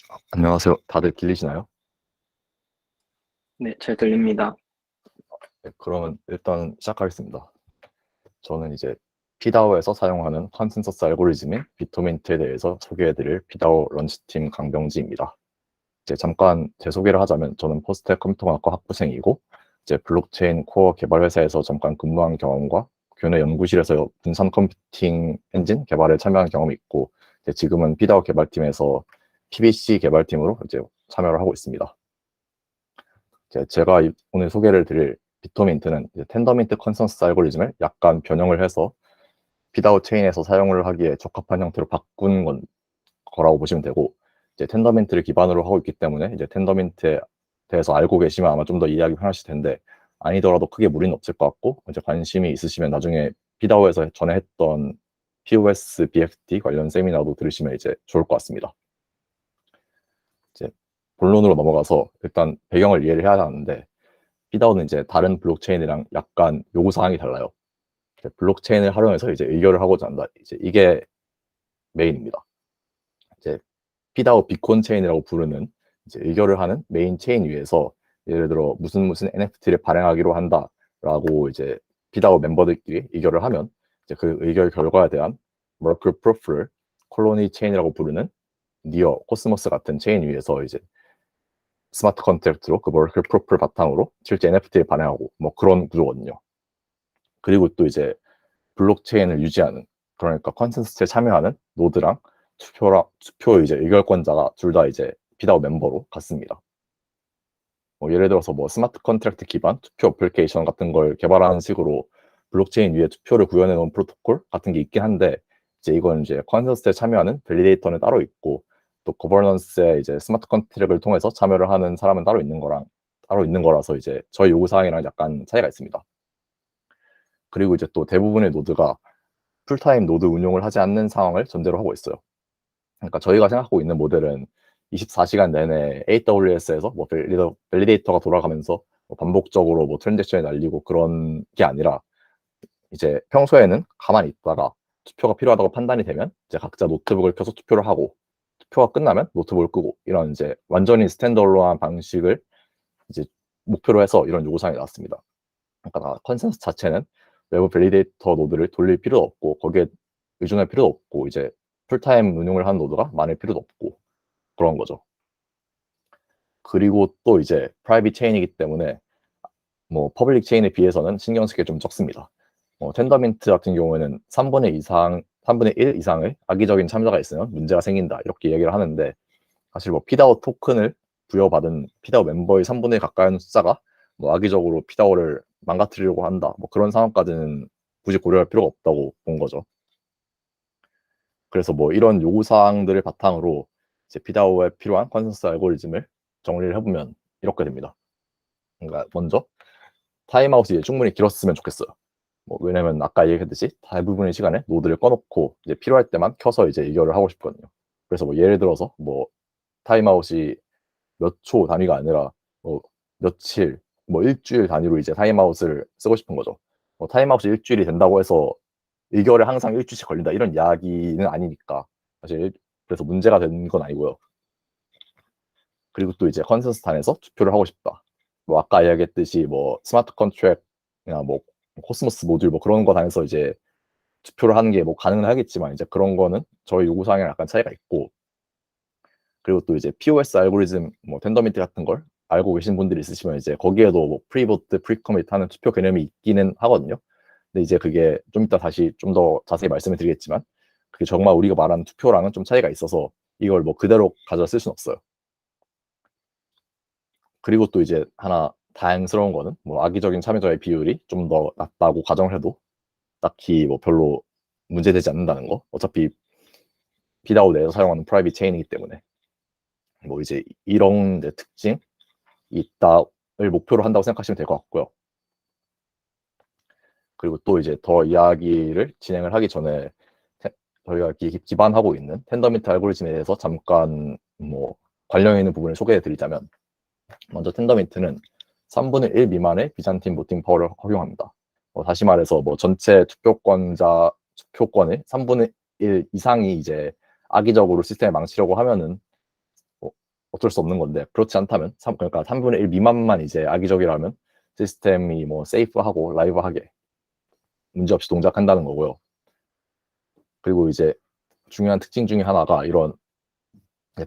안녕하세요. 다들 들리시나요? 네, 잘 들립니다. 네, 그러면 일단 시작하겠습니다. 저는 이제 피다오에서 사용하는 컨센서스 알고리즘인 비토민트에 대해서 소개해드릴 피다오 런치팀 강병지입니다. 이제 잠깐 제 소개를 하자면 저는 포스트텍 컴퓨터공학과 학부생이고 이제 블록체인 코어 개발 회사에서 잠깐 근무한 경험과 교내 연구실에서 분산 컴퓨팅 엔진 개발에 참여한 경험이 있고 이제 지금은 피다오 개발팀에서 PBC 개발팀으로 이제 참여를 하고 있습니다. 제가 오늘 소개를 드릴 비토민트는 텐더민트 컨센서스 알고리즘을 약간 변형을 해서 피다오 체인에서 사용을 하기에 적합한 형태로 바꾼 거라고 보시면 되고, 이제 텐더민트를 기반으로 하고 있기 때문에 이제 텐더민트에 대해서 알고 계시면 아마 좀 더 이해하기 편하실 텐데, 아니더라도 크게 무리는 없을 것 같고, 이제 관심이 있으시면 나중에 피다오에서 전에 했던 POS, BFT 관련 세미나도 들으시면 이제 좋을 것 같습니다. 이제 본론으로 넘어가서 일단 배경을 이해를 해야 하는데, 피다오는 이제 다른 블록체인이랑 약간 요구사항이 달라요. 블록체인을 활용해서 이제 의결을 하고자 한다. 이제 이게 메인입니다. 이제 피다오 비콘 체인이라고 부르는 이제 의결을 하는 메인 체인 위에서 예를 들어 무슨 NFT를 발행하기로 한다라고 이제 피다오 멤버들끼리 의결을 하면 이제 그 의결 결과에 대한 머클 프루프를 콜로니 체인이라고 부르는 니어, 코스모스 같은 체인 위에서 이제 스마트 컨트랙트로 그 머클 프루프를 바탕으로 실제 NFT를 발행하고 뭐 그런 구조거든요. 그리고 또 이제 블록체인을 유지하는, 그러니까 컨센서스에 참여하는 노드랑 투표 이제 의결권자가 둘 다 이제 피다오 멤버로 같습니다. 예를 들어서 뭐 스마트 컨트랙트 기반 투표 어플리케이션 같은 걸 개발하는 식으로 블록체인 위에 투표를 구현해 놓은 프로토콜 같은 게 있긴 한데, 이제 이건 이제 컨센서스에 참여하는 밸리데이터는 따로 있고 또 거버넌스에 이제 스마트 컨트랙을 통해서 참여를 하는 사람은 따로 있는 거라서 이제 저희 요구 사항이랑 약간 차이가 있습니다. 그리고 이제 또 대부분의 노드가 풀타임 노드 운용을 하지 않는 상황을 전제로 하고 있어요. 그러니까 저희가 생각하고 있는 모델은 24시간 내내 AWS에서 뭐 밸리데이터가 돌아가면서 뭐 반복적으로 뭐 트랜잭션이 날리고 그런 게 아니라, 이제 평소에는 가만히 있다가 투표가 필요하다고 판단이 되면 이제 각자 노트북을 켜서 투표를 하고, 투표가 끝나면 노트북을 끄고, 이런 이제 완전히 스탠더얼론한 방식을 이제 목표로 해서 이런 요구사항이 나왔습니다. 그러니까 컨센서스 자체는 외부 밸리데이터 노드를 돌릴 필요도 없고 거기에 의존할 필요도 없고 이제 풀타임 운용을 하는 노드가 많을 필요도 없고 그런 거죠. 그리고 또 이제 프라이빗 체인이기 때문에 뭐 퍼블릭 체인에 비해서는 신경 쓸 게 좀 적습니다. 텐더민트 같은 경우에는 3분의 1 이상의 악의적인 참여자가 있으면 문제가 생긴다 이렇게 얘기를 하는데, 사실 뭐 피다오 토큰을 부여받은 피다오 멤버의 3분의 1 가까이 숫자가 뭐 악의적으로 피다오를 망가뜨리려고 한다, 뭐 그런 상황까지는 굳이 고려할 필요가 없다고 본 거죠. 그래서 뭐 이런 요구사항들을 바탕으로 이제 피다오에 필요한 컨센서스 알고리즘을 정리를 해보면 이렇게 됩니다. 그러니까 먼저 타임아웃이 충분히 길었으면 좋겠어요. 뭐 왜냐면 아까 얘기했듯이 대부분의 시간에 노드를 꺼놓고 이제 필요할 때만 켜서 이제 의결을 하고 싶거든요. 그래서 뭐 예를 들어서 뭐 타임아웃이 몇 초 단위가 아니라 뭐 며칠, 뭐 일주일 단위로 이제 타임아웃을 쓰고 싶은 거죠. 뭐 타임아웃이 일주일이 된다고 해서 의결에 항상 일주일씩 걸린다 이런 이야기는 아니니까 사실, 그래서 문제가 된 건 아니고요. 그리고 또 이제 컨센서스 단에서 투표를 하고 싶다. 뭐 아까 이야기했듯이 뭐 스마트 컨트랙이나 뭐 코스모스 모듈 뭐 그런 거 단에서 이제 투표를 하는 게 뭐 가능은 하겠지만 이제 그런 거는 저희 요구사항이랑 약간 차이가 있고, 그리고 또 이제 POS 알고리즘 뭐 텐더민트 같은 걸 알고 계신 분들이 있으시면 이제 거기에도 뭐 프리보트, 프리커밋 하는 투표 개념이 있기는 하거든요. 근데 이제 그게 좀 이따 다시 좀 더 자세히 말씀을 드리겠지만, 그게 정말 우리가 말하는 투표랑은 좀 차이가 있어서 이걸 뭐 그대로 가져 쓸 수는 없어요. 그리고 또 이제 하나 다행스러운 거는 뭐 악의적인 참여자의 비율이 좀 더 낮다고 가정을 해도 딱히 뭐 별로 문제되지 않는다는 거. 어차피 피다오 내에서 사용하는 프라이빗 체인이기 때문에 뭐 이제 이런 이제 특징이 있다를 목표로 한다고 생각하시면 될 것 같고요. 그리고 또 이제 더 이야기를 진행을 하기 전에 저희가 기반하고 있는 텐더민트 알고리즘에 대해서 잠깐 뭐 관련 있는 부분을 소개해 드리자면, 먼저 텐더민트는 3분의 1 미만의 비잔틴 보팅 파워를 허용합니다. 다시 말해서 뭐 전체 투표권의 3분의 1 이상이 이제 악의적으로 시스템을 망치려고 하면은 어쩔 수 없는 건데, 그렇지 않다면 그러니까 3분의 1 미만만 이제 악의적이라면 시스템이 뭐 세이프하고 라이브하게 문제없이 동작한다는 거고요. 그리고 이제 중요한 특징 중에 하나가 이런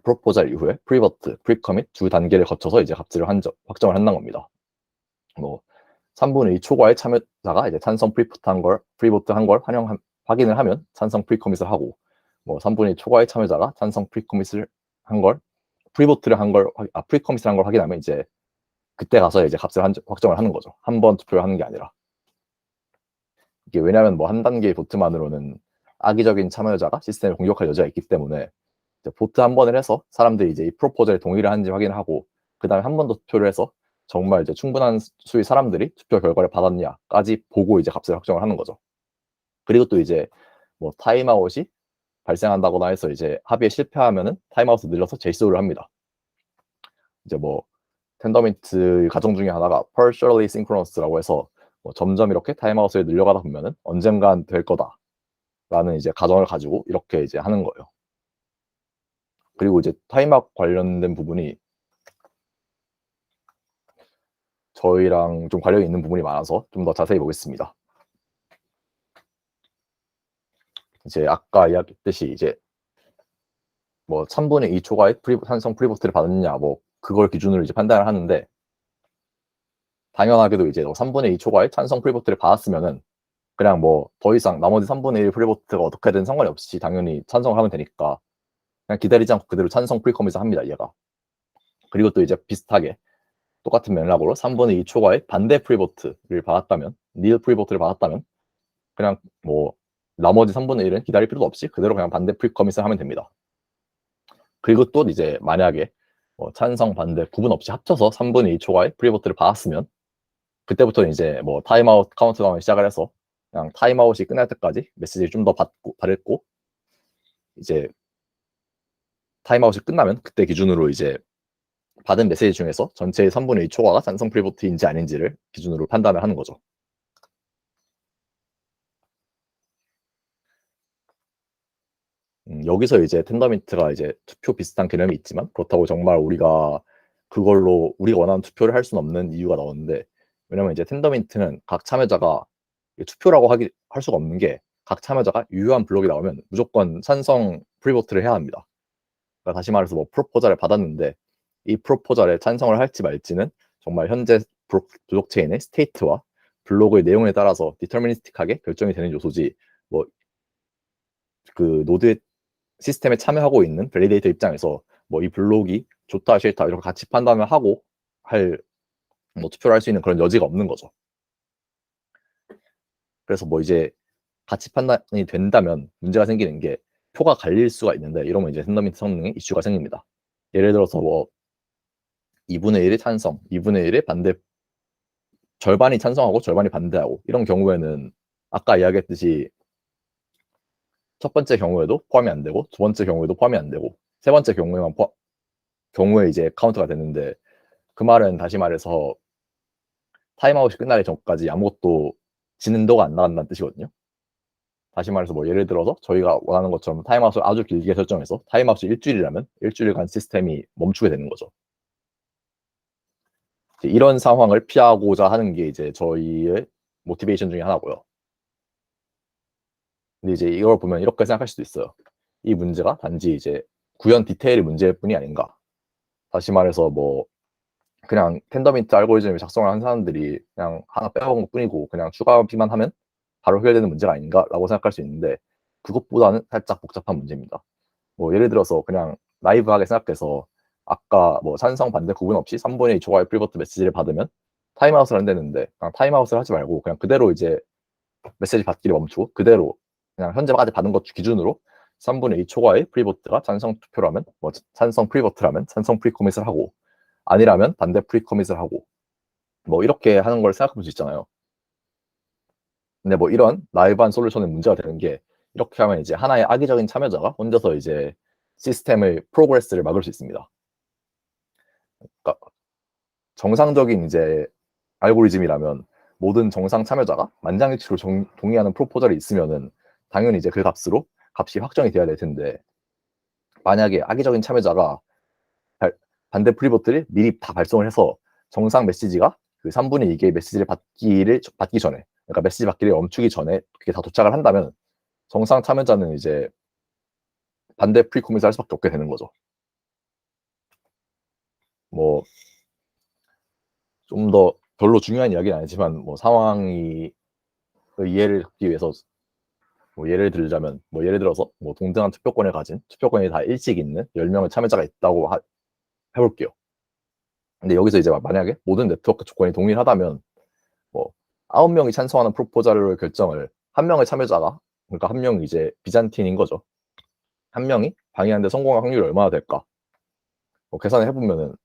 프로포잘 이후에 프리버트, 프리커밋 두 단계를 거쳐서 이제 값을 확정을 한다는 겁니다. 뭐 3분의 2 초과의 참여자가 이제 찬성 프리버트 한 걸 확인을 하면 찬성 프리커밋을 하고, 뭐 3분의 2 초과의 참여자가 찬성 프리커밋을 한 걸 프리버트를 한 걸 프리커밋을 한 걸 확인하면 이제 그때 가서 이제 값을 확정을 하는 거죠. 한 번 투표를 하는 게 아니라. 이게 왜냐하면 뭐 한 단계의 보트만으로는 악의적인 참여자가 시스템을 공격할 여지가 있기 때문에 보트 한 번을 해서 사람들이 이제 이 프로포즈에 동의를 하는지 확인하고, 그 다음에 한 번 더 투표를 해서 정말 이제 충분한 수의 사람들이 투표 결과를 받았냐까지 보고 이제 값을 확정을 하는 거죠. 그리고 또 이제 뭐 타임아웃이 발생한다거나 해서 이제 합의에 실패하면은 타임아웃을 늘려서 재시도를 합니다. 이제 뭐 텐더민트 가정 중에 하나가 partially synchronous라고 해서 뭐 점점 이렇게 타임아웃을 늘려가다 보면은 언젠간 될 거다라는 이제 가정을 가지고 이렇게 이제 하는 거예요. 그리고 이제 타임아웃 관련된 부분이 저희랑 좀 관련이 있는 부분이 많아서 좀 더 자세히 보겠습니다. 이제 아까 이야기했듯이 이제 뭐 3분의 2 초과의 찬성 프리보트를 받았느냐, 뭐 그걸 기준으로 이제 판단을 하는데, 당연하게도 이제 3분의 2 초과의 찬성 프리보트를 받았으면은 그냥 뭐 더 이상 나머지 3분의 1 프리보트가 어떻게든 상관이 없이 당연히 찬성을 하면 되니까 그냥 기다리지 않고 그대로 찬성 프리커밋을 합니다, 얘가. 그리고 또 이제 비슷하게 똑같은 맥락으로 3분의 2 초과의 반대 프리보트를 받았다면, 닐 프리보트를 받았다면 그냥 뭐 나머지 3분의 1은 기다릴 필요도 없이 그대로 그냥 반대 프리커밋을 하면 됩니다. 그리고 또 이제 만약에 뭐 찬성 반대 구분 없이 합쳐서 3분의 2 초과의 프리보트를 받았으면 그때부터는 이제 뭐 타임아웃 카운트다운을 시작을 해서 그냥 타임아웃이 끝날 때까지 메시지를 좀 더 받고, 이제 타임아웃이 끝나면 그때 기준으로 이제 받은 메시지 중에서 전체의 3분의 2 초과가 찬성 프리보트인지 아닌지를 기준으로 판단을 하는 거죠. 여기서 이제 텐더민트가 이제 투표 비슷한 개념이 있지만, 그렇다고 정말 우리가 그걸로 우리가 원하는 투표를 할 수는 없는 이유가 나오는데, 왜냐면 이제 텐더민트는 각 참여자가 투표라고 할 수가 없는 게, 각 참여자가 유효한 블록이 나오면 무조건 찬성 프리보트를 해야 합니다. 그러니까 다시 말해서 뭐 프로포절을 받았는데 이 프로포절에 찬성을 할지 말지는 정말 현재 블록체인의 스테이트와 블록의 내용에 따라서 디터미니스틱하게 결정이 되는 요소지, 뭐 그 노드 시스템에 참여하고 있는 밸리데이터 입장에서 뭐 이 블록이 좋다 싫다 이렇게 같이 판단을 하고 뭐 투표를 할 수 있는 그런 여지가 없는 거죠. 그래서 뭐 이제 같이 판단이 된다면 문제가 생기는 게, 표가 갈릴 수가 있는데 이러면 이제 텐더민트 성능에 이슈가 생깁니다. 예를 들어서 뭐 2분의 1의 찬성, 2분의 1의 반대, 절반이 찬성하고 절반이 반대하고 이런 경우에는 아까 이야기했듯이 첫 번째 경우에도 포함이 안 되고 두 번째 경우에도 포함이 안 되고 세 번째 경우에 이제 카운트가 되는데, 그 말은 다시 말해서 타임아웃이 끝나기 전까지 아무것도 진도가 안 나간다는 뜻이거든요. 다시 말해서 뭐 예를 들어서 저희가 원하는 것처럼 타임아웃을 아주 길게 설정해서 타임아웃이 일주일이라면 일주일간 시스템이 멈추게 되는 거죠. 이런 상황을 피하고자 하는 게 이제 저희의 모티베이션 중에 하나고요. 근데 이제 이걸 보면 이렇게 생각할 수도 있어요. 이 문제가 단지 이제 구현 디테일의 문제일 뿐이 아닌가. 다시 말해서 뭐 그냥 텐더민트 알고리즘을 작성을 한 사람들이 그냥 하나 빼먹은 것 뿐이고 그냥 추가비만 하면 바로 해결되는 문제가 아닌가라고 생각할 수 있는데, 그것보다는 살짝 복잡한 문제입니다. 뭐 예를 들어서 그냥 나이브하게 생각해서 아까 뭐 찬성 반대 구분 없이 3분의 2 초과의 프리버트 메시지를 받으면 타임아웃을 한다는데, 그냥 타임아웃을 하지 말고 그냥 그대로 이제 메시지 받기를 멈추고 그대로 그냥 현재까지 받은 것 기준으로 3분의 2 초과의 프리버트가 찬성 투표라면 뭐 찬성 프리버트라면 찬성 프리코밋을 하고, 아니라면 반대 프리코밋을 하고, 뭐 이렇게 하는 걸 생각해 볼 수 있잖아요. 근데 뭐 이런 나이브한 솔루션의 문제가 되는 게, 이렇게 하면 이제 하나의 악의적인 참여자가 혼자서 이제 시스템의 프로그레스를 막을 수 있습니다. 그러니까 정상적인 이제 알고리즘이라면 모든 정상 참여자가 만장일치로 동의하는 프로포절이 있으면은 당연히 이제 그 값이 확정이 돼야 될 텐데, 만약에 악의적인 참여자가 반대 프리봇들이 미리 다 발송을 해서 정상 메시지가 그 3분의 2개의 메시지를 받기 전에, 그러니까 메시지 받기를 멈추기 전에 그게 다 도착을 한다면 정상 참여자는 이제 반대 프리코밋을 할 수밖에 없게 되는 거죠. 뭐 좀 더 별로 중요한 이야기는 아니지만 뭐 상황이 이해를 돕기 위해서 뭐 예를 들자면 뭐 예를 들어서 뭐 동등한 투표권을 가진 투표권이 다 일찍 있는 10명의 참여자가 있다고 해볼게요. 근데 여기서 이제 만약에 모든 네트워크 조건이 동일하다면 뭐 9명이 찬성하는 프로포절을 결정을 한 명의 참여자가, 그러니까 한 명이 이제 비잔틴인 거죠. 한 명이 방해하는데 성공할 확률이 얼마나 될까? 뭐 계산을 해보면은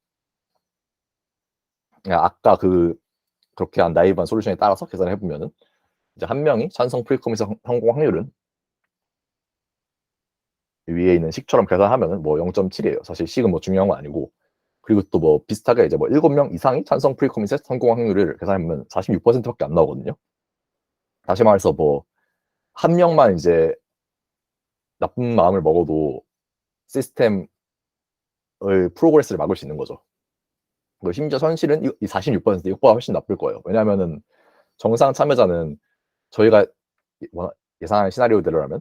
그냥 아까 그렇게 한 나이브한 솔루션에 따라서 계산을 해보면은 이제 한 명이 찬성 프리코밋의 성공 확률은 위에 있는 식처럼 계산하면은 뭐 0.7이에요. 사실 식은 뭐 중요한 건 아니고. 그리고 또 뭐 비슷하게 이제 뭐 7명 이상이 찬성 프리코밋의 성공 확률을 계산하면 46%밖에 안 나오거든요. 다시 말해서 뭐 한 명만 이제 나쁜 마음을 먹어도 시스템의 프로그레스를 막을 수 있는 거죠. 심지어 현실은 이 46% 이것보다 훨씬 나쁠 거예요. 왜냐하면은 정상 참여자는 저희가 예상하는 시나리오대로라면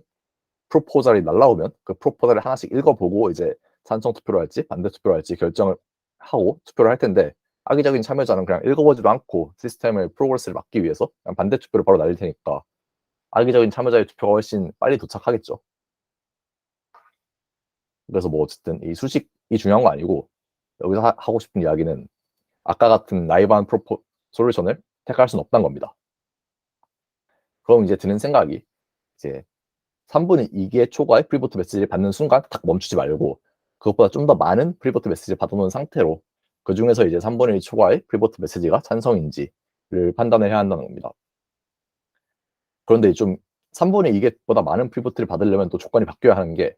프로포절이 날라오면 그 프로포절을 하나씩 읽어보고 이제 찬성 투표를 할지 반대 투표를 할지 결정을 하고 투표를 할 텐데, 악의적인 참여자는 그냥 읽어보지도 않고 시스템의 프로그레스를 막기 위해서 그냥 반대 투표를 바로 날릴 테니까 악의적인 참여자의 투표가 훨씬 빨리 도착하겠죠. 그래서 뭐 어쨌든 이 수식이 중요한 거 아니고 여기서 하고 싶은 이야기는 아까 같은 나이브한 솔루션을 택할 수는 없다는 겁니다. 그럼 이제 드는 생각이 이제 3분의 2개 초과의 프리보트 메시지를 받는 순간 딱 멈추지 말고 그것보다 좀 더 많은 프리보트 메시지를 받아놓은 상태로 그 중에서 이제 3분의 2 초과의 프리보트 메시지가 찬성인지를 판단을 해야 한다는 겁니다. 그런데 좀 3분의 2개보다 많은 프리보트를 받으려면 또 조건이 바뀌어야 하는 게,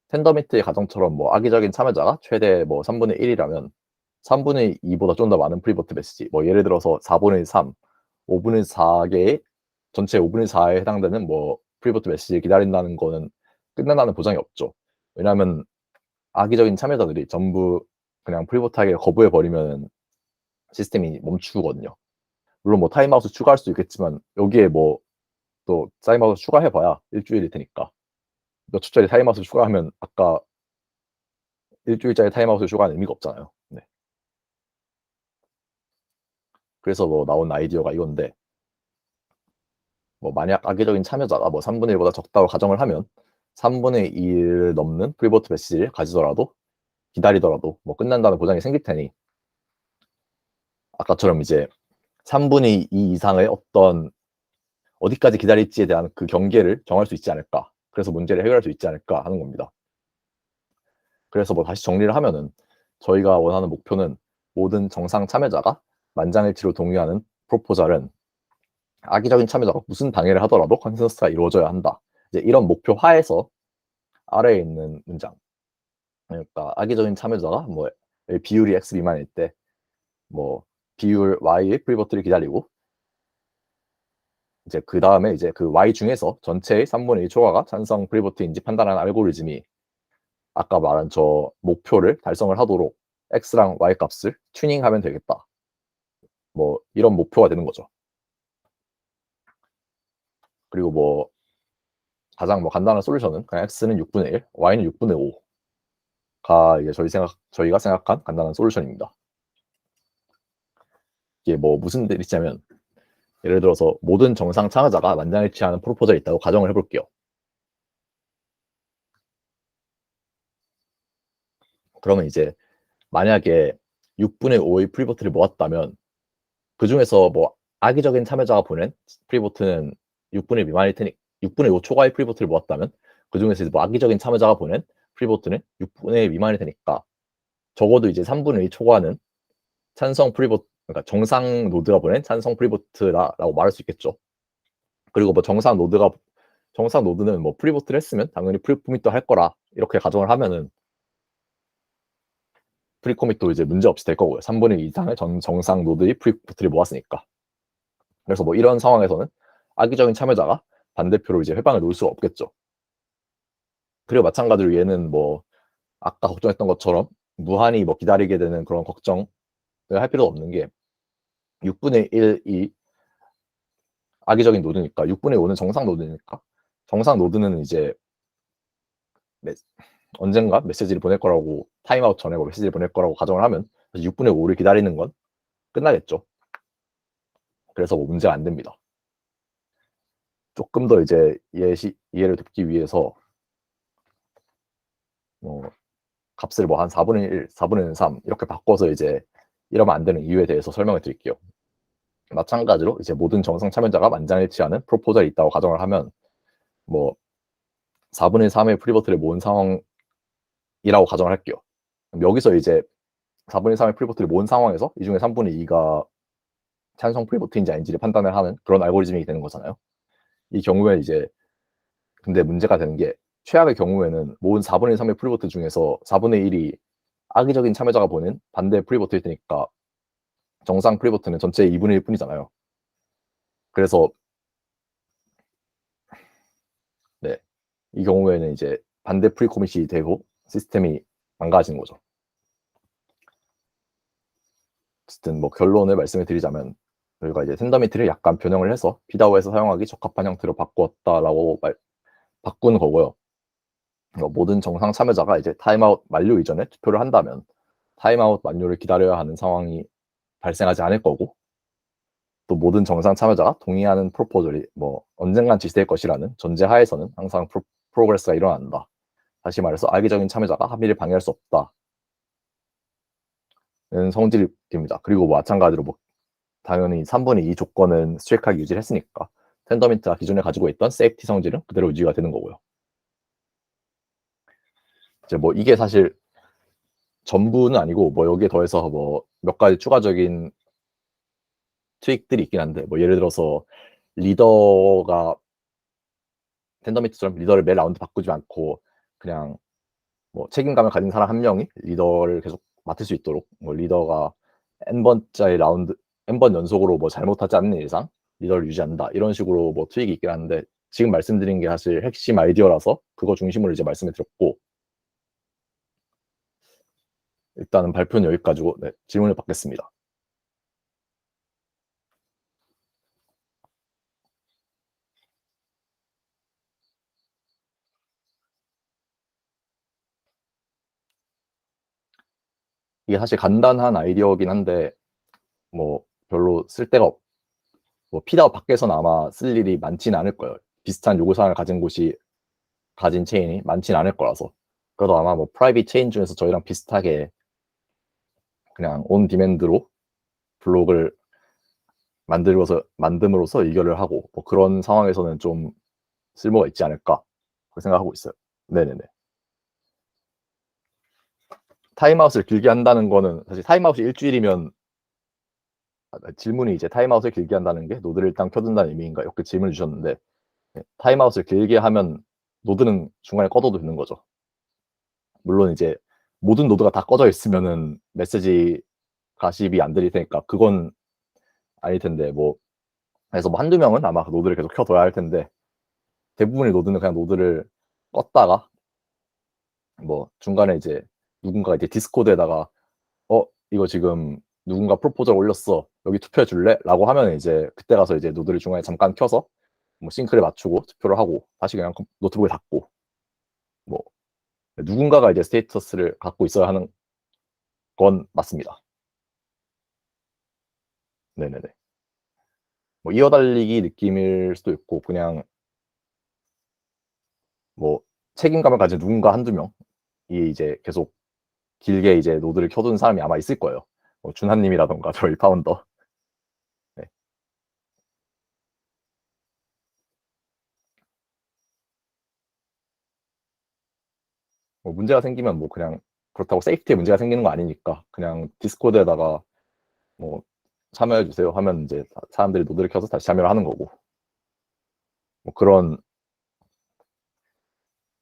텐더미트의 가정처럼 뭐 악의적인 참여자가 최대 뭐 3분의 1이라면 3분의 2보다 좀 더 많은 프리보트 메시지, 뭐 예를 들어서 4분의 3, 5분의 4개의 전체 5분의 4에 해당되는 뭐 프리보트 메시지를 기다린다는 거는 끝난다는 보장이 없죠. 왜냐하면 악의적인 참여자들이 전부 그냥 프리보트하게 거부해 버리면 시스템이 멈추거든요. 물론 뭐 타임아웃을 추가할 수도 있겠지만 여기에 뭐 또 타임아웃 추가해 봐야 일주일일 테니까 몇 초짜리 타임아웃을 추가하면 아까 일주일짜리 타임아웃을 추가하는 의미가 없잖아요. 네. 그래서 뭐 나온 아이디어가 이건데, 뭐 만약 악의적인 참여자가 뭐 3분의 1보다 적다고 가정을 하면 3분의 2를 넘는 프리보트 메시지를 가지더라도 기다리더라도 뭐 끝난다는 보장이 생길 테니 아까처럼 이제 3분의 2 이상의 어떤 어디까지 기다릴지에 대한 그 경계를 정할 수 있지 않을까. 그래서 문제를 해결할 수 있지 않을까 하는 겁니다. 그래서 뭐 다시 정리를 하면은 저희가 원하는 목표는 모든 정상 참여자가 만장일치로 동의하는 프로포절은 악의적인 참여자가 무슨 방해를 하더라도 컨센서스가 이루어져야 한다. 이제 이런 목표 하에서 아래에 있는 문장, 그러니까 악의적인 참여자가 뭐 비율이 x 미만일 때 뭐 비율 y의 프리버트를 기다리고 이제 그 다음에 이제 그 y 중에서 전체의 3분의 1 초과가 찬성 프리버트인지 판단하는 알고리즘이 아까 말한 저 목표를 달성을 하도록 x랑 y 값을 튜닝하면 되겠다. 뭐 이런 목표가 되는 거죠. 그리고 뭐 가장 뭐 간단한 솔루션은 그냥 x는 6분의 1, y는 6분의 5가 이제 저희가 생각한 간단한 솔루션입니다. 이게 뭐 무슨 뜻이냐면, 예를 들어서 모든 정상 참여자가 만장일치하는 프로포절이 있다고 가정을 해볼게요. 그러면 이제 만약에 6분의 5의 프리보트를 모았다면 그 중에서 뭐 악의적인 참여자가 보낸 프리보트는 6분의 미만일 테니 6분의 5 초과의 프리보트를 모았다면 그 중에서 뭐 악의적인 참여자가 보낸 프리보트는 6분의 미만일 테니까 적어도 이제 3분의 1 초과는 찬성 프리보트, 그러니까 정상 노드가 보낸 찬성 프리보트라고 말할 수 있겠죠. 그리고 뭐 정상 노드는 뭐 프리보트를 했으면 당연히 프리코밋도 할 거라 이렇게 가정을 하면은 프리코밋도 이제 문제 없이 될 거고요. 3분의 2 이상의 정상 노드의 프리코밋을 모았으니까. 그래서 뭐 이런 상황에서는 악의적인 참여자가 반대표로 이제 회방을 놓을 수가 없겠죠. 그리고 마찬가지로 얘는 뭐 아까 걱정했던 것처럼 무한히 뭐 기다리게 되는 그런 걱정을 할 필요도 없는 게 6분의 1이 악의적인 노드니까 6분의 5는 정상 노드니까 정상 노드는 이제 언젠가 메시지를 보낼 거라고 타임아웃 전에 뭐 메시지를 보낼 거라고 가정을 하면 6분의 5를 기다리는 건 끝나겠죠. 그래서 뭐 문제가 안 됩니다. 조금 더 이제 이해를 돕기 위해서 뭐 값을 뭐 한 4분의 1, 4분의 3 이렇게 바꿔서 이제 이러면 안 되는 이유에 대해서 설명을 드릴게요. 마찬가지로 이제 모든 정상 참여자가 만장일치하는 프로포절이 있다고 가정을 하면 뭐 4분의 3의 프리버트를 모은 상황이라고 가정을 할게요. 그럼 여기서 이제 4분의 3의 프리버트를 모은 상황에서 이 중에 3분의 2가 찬성 프리버트인지 아닌지를 판단을 하는 그런 알고리즘이 되는 거잖아요. 이 경우에 이제 근데 문제가 되는 게 최악의 경우에는 모은 4분의 3의 프리버트 중에서 4분의 1이 악의적인 참여자가 보낸 반대 프리버트일 테니까 정상 프리버트는 전체 2분의 1 뿐이잖아요. 그래서 네, 이 경우에는 이제 반대 프리코밋이 되고 시스템이 망가지는 거죠. 어쨌든 뭐 결론을 말씀을 드리자면 저희가 이제 텐더미트를 약간 변형을 해서 피다오에서 사용하기 적합한 형태로 바꾸었다라고 바꾼 거고요. 모든 정상 참여자가 이제 타임아웃 만료 이전에 투표를 한다면 타임아웃 만료를 기다려야 하는 상황이 발생하지 않을 거고 또 모든 정상 참여자가 동의하는 프로포절이 뭐 언젠간 지시될 것이라는 전제 하에서는 항상 프로그레스가 일어난다. 다시 말해서 악의적인 참여자가 합의를 방해할 수 없다는 성질입니다. 그리고 뭐 마찬가지로 뭐 당연히 3분의 2 조건은 스트릭하게 유지를 했으니까 텐더민트가 기존에 가지고 있던 세이프티 성질은 그대로 유지가 되는 거고요. 이제 뭐 이게 사실 전부는 아니고 뭐 여기에 더해서 뭐 몇 가지 추가적인 트릭들이 있긴 한데 뭐 예를 들어서 리더가 텐더미트처럼 리더를 매 라운드 바꾸지 않고 그냥 뭐 책임감을 가진 사람 한 명이 리더를 계속 맡을 수 있도록 뭐 리더가 n번짜리 라운드 n번 연속으로 뭐 잘못하지 않는 이상 리더를 유지한다 이런 식으로 뭐 트릭이 있긴 한데 지금 말씀드린 게 사실 핵심 아이디어라서 그거 중심으로 이제 말씀을 드렸고 일단은 발표는 여기까지고 네, 질문을 받겠습니다. 이게 사실 간단한 아이디어긴 한데 뭐 별로 쓸 데가 뭐 피다오 밖에서는 아마 쓸 일이 많지는 않을 거예요. 비슷한 요구사항을 가진 곳이 가진 체인이 많지는 않을 거라서 그래도 아마 뭐 프라이빗 체인 중에서 저희랑 비슷하게 그냥 온 디맨드로 블록을 만듦으로써 의결을 하고 뭐 그런 상황에서는 좀 쓸모가 있지 않을까 그렇게 생각하고 있어요. 네네네. 타임아웃을 길게 한다는 거는 사실 타임아웃이 일주일이면 질문이 이제 타임아웃을 길게 한다는 게 노드를 일단 켜둔다는 의미인가 이렇게 질문을 주셨는데 타임아웃을 길게 하면 노드는 중간에 꺼둬도 되는 거죠. 물론 이제 모든 노드가 다 꺼져 있으면은 메시지 가십이 안 들릴 테니까 그건 아닐 텐데 뭐 그래서 뭐 한두 명은 아마 노드를 계속 켜둬야 할 텐데 대부분의 노드는 그냥 노드를 껐다가 뭐 중간에 이제 누군가 이제 디스코드에다가 이거 지금 누군가 프로포절 올렸어 여기 투표해 줄래? 라고 하면 이제 그때 가서 이제 노드를 중간에 잠깐 켜서 뭐 싱크를 맞추고 투표를 하고 다시 그냥 노트북을 닫고 뭐 누군가가 이제 스테이터스를 갖고 있어야 하는 건 맞습니다. 네네네. 뭐 이어달리기 느낌일 수도 있고 그냥 뭐 책임감을 가진 누군가 한두 명이 이제 계속 길게 이제 노드를 켜둔 사람이 아마 있을 거예요. 뭐 준하님이라던가 저희 파운더. 네. 뭐 문제가 생기면 뭐 그냥 그렇다고 세이프티에 문제가 생기는 거 아니니까 그냥 디스코드에다가 뭐 참여해 주세요 하면 이제 사람들이 노드를 켜서 다시 참여를 하는 거고 뭐 그런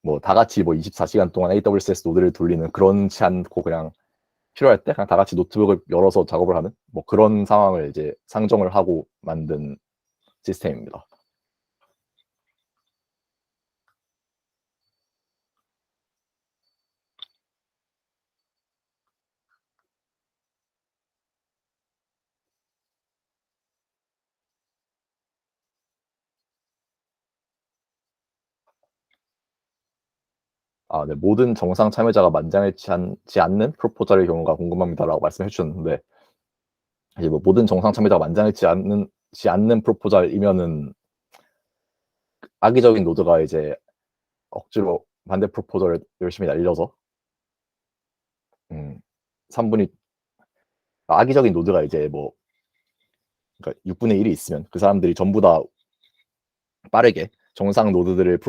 뭐 다 같이 뭐 24시간 동안 AWS 노드를 돌리는 그렇지 않고 그냥 필요할 때 그냥 다 같이 노트북을 열어서 작업을 하는 뭐 그런 상황을 이제 상정을 하고 만든 시스템입니다. 네, 모든 정상 참여자가 만장일치 않는 프로포절의 경우가 궁금합니다라고 말씀해 주셨는데, 이제 뭐 모든 정상 참여자가 만장일치 않는 프로포절이면은 악의적인 노드가 이제 억지로 반대 프로포절을 열심히 날려서 3분이 악의적인 노드가 이제 뭐 그러니까 6분의 1이 있으면 그 사람들이 전부 다 빠르게 정상 노드들을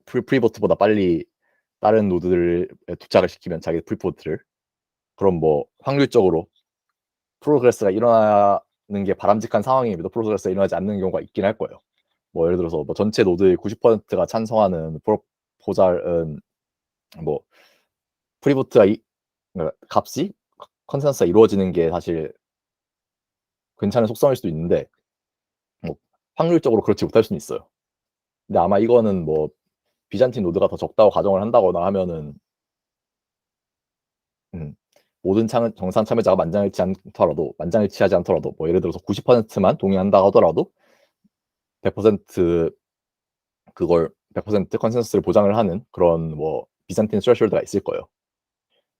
프리보트보다 빨리 다른 노드들에 도착을 시키면 자기 프리보트를, 그럼 뭐 확률적으로 프로그레스가 일어나는 게 바람직한 상황임에도 프로그레스가 일어나지 않는 경우가 있긴 할 거예요. 뭐 예를 들어서 뭐 전체 노드의 90%가 찬성하는 프로포잘은 뭐 프리보트가 그러니까 값이 컨센서스가 이루어지는 게 사실 괜찮은 속성일 수도 있는데 뭐 확률적으로 그렇지 못할 수는 있어요. 근데 아마 이거는 뭐 비잔틴 노드가 더 적다고 가정을 한다거나 하면은 모든 정상 참여자가 만장일치하지 않더라도 뭐 예를 들어서 90%만 동의한다 하더라도 100% 그걸 100% 컨센서스를 보장을 하는 그런 뭐 비잔틴 스레셜드가 있을 거예요.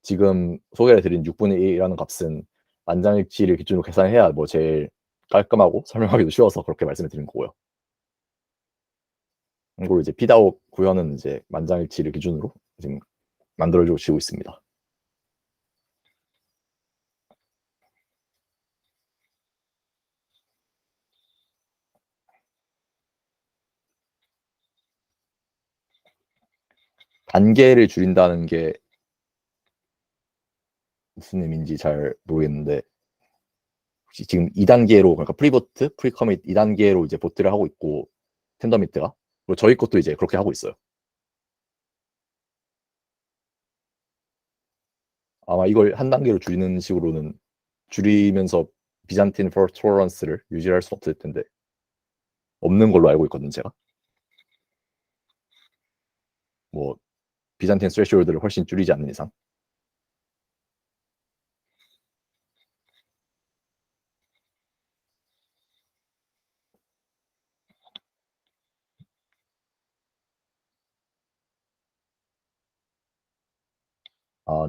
지금 소개해드린 6분의 1이라는 값은 만장일치를 기준으로 계산해야 뭐 제일 깔끔하고 설명하기도 쉬워서 그렇게 말씀을 드린 거고요. 그리고 이제 피다오 구현은 이제 만장일치를 기준으로 지금 만들어주고 있습니다. 단계를 줄인다는 게 무슨 의미인지 잘 모르겠는데, 혹시 지금 2단계로 그러니까 프리보트, 프리커밋 2단계로 이제 보트를 하고 있고 텐더미트가, 그리고 저희 것도 이제 그렇게 하고 있어요. 아마 이걸 한 단계로 줄이는 식으로는 줄이면서 비잔틴 토러런스를 유지할 수 없을 텐데, 없는 걸로 알고 있거든요, 제가. 뭐 비잔틴 스레시홀드를 훨씬 줄이지 않는 이상.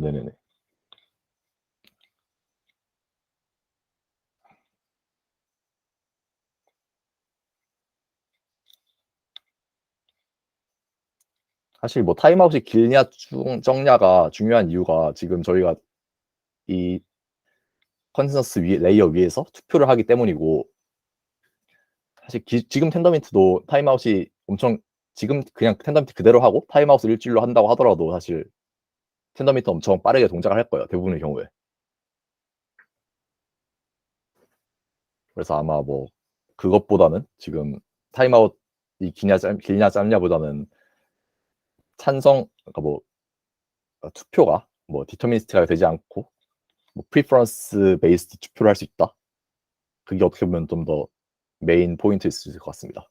네네네. 사실 뭐 타임아웃이 길냐 적냐가 중요한 이유가 지금 저희가 이 컨센서스 레이어 위에서 투표를 하기 때문이고, 사실 지금 텐더민트도 타임아웃이 엄청, 지금 그냥 텐더민트 그대로 하고 타임아웃을 일주일로 한다고 하더라도 사실 텐더민트 엄청 빠르게 동작을 할 거예요, 대부분의 경우에. 그래서 아마 뭐 그것보다는 지금 타임아웃이 길냐 짧냐보다는 그러니까 뭐 투표가 뭐 디터미니스트가 되지 않고 뭐 프리퍼런스 베이스드 투표를 할 수 있다. 그게 어떻게 보면 좀 더 메인 포인트일 수 있을 것 같습니다.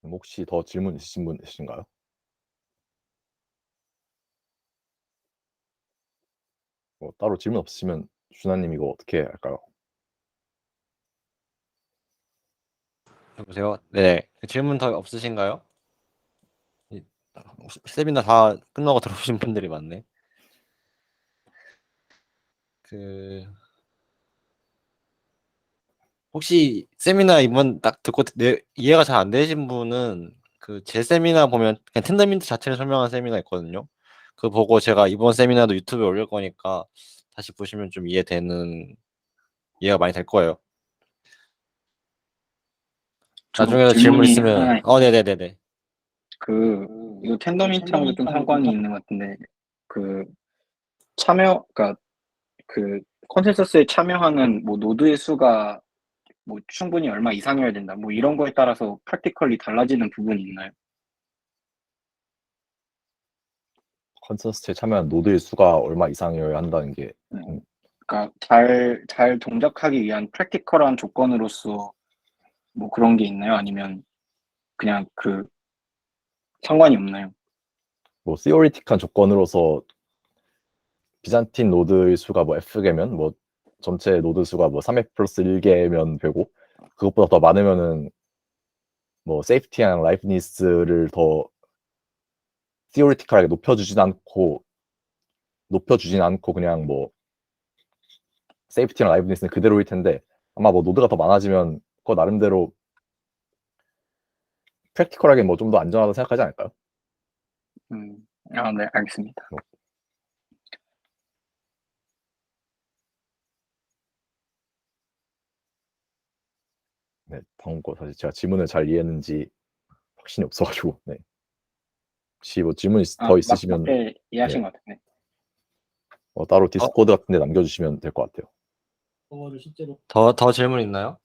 혹시 더 질문 있으신 분 있으신가요? 뭐 따로 질문 없으시면 준하님 이거 어떻게 할까요? 여보세요? 네. 질문 더 없으신가요? 세미나 다 끝나고 들어오신 분들이 많네. 혹시 세미나 이번 딱 듣고 이해가 잘 안 되신 분은 제 세미나 보면 그냥 텐더민트 자체를 설명한 세미나 있거든요. 그거 보고 제가 이번 세미나도 유튜브에 올릴 거니까 다시 보시면 좀 이해가 많이 될 거예요. 나중에도 질문 있으면 네네네네. 이거 텐더민트하고도 좀 상관이 있는 것 같은데, 그러니까 컨센서스에 참여하는 뭐 노드의 수가 뭐 충분히 얼마 이상이어야 된다, 뭐 이런 거에 따라서 프랙티컬리 달라지는 부분이 있나요? 컨센서스에 참여한 노드의 수가 얼마 이상이어야 한다는 게 그러니까 잘 동작하기 위한 프랙티컬한 조건으로서 뭐 그런 게 있나요? 아니면 그냥 그 상관이 없나요? 뭐 theoretic한 조건으로서 비잔틴 노드의 수가 뭐 f개면 뭐 전체 노드 수가 뭐 3f 플러스 1개면 되고 그것보다 더 많으면은 뭐 세이프티랑 라이브니스를 더 theoretical하게 높여주진 않고 그냥 뭐 세이프티랑 라이브니스는 그대로일 텐데 아마 뭐 노드가 더 많아지면 그거 나름대로 프랙티컬하게 뭐 좀 더 안전하다고 생각하지 않을까요? 네, 알겠습니다. 네, 방금 거 사실 제가 질문을 잘 이해했는지 확신이 없어가지고 네. 혹시 뭐 질문 더 있으시면 맞게 이해하신 네. 것 같은데. 따로 디스코드 같은 데 남겨주시면 될 것 같아요. 더 질문 있나요?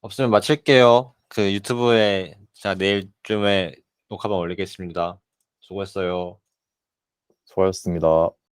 없으면 마칠게요. 그 유튜브에 자 내일쯤에 녹화방 올리겠습니다. 수고했어요. 수고하셨습니다.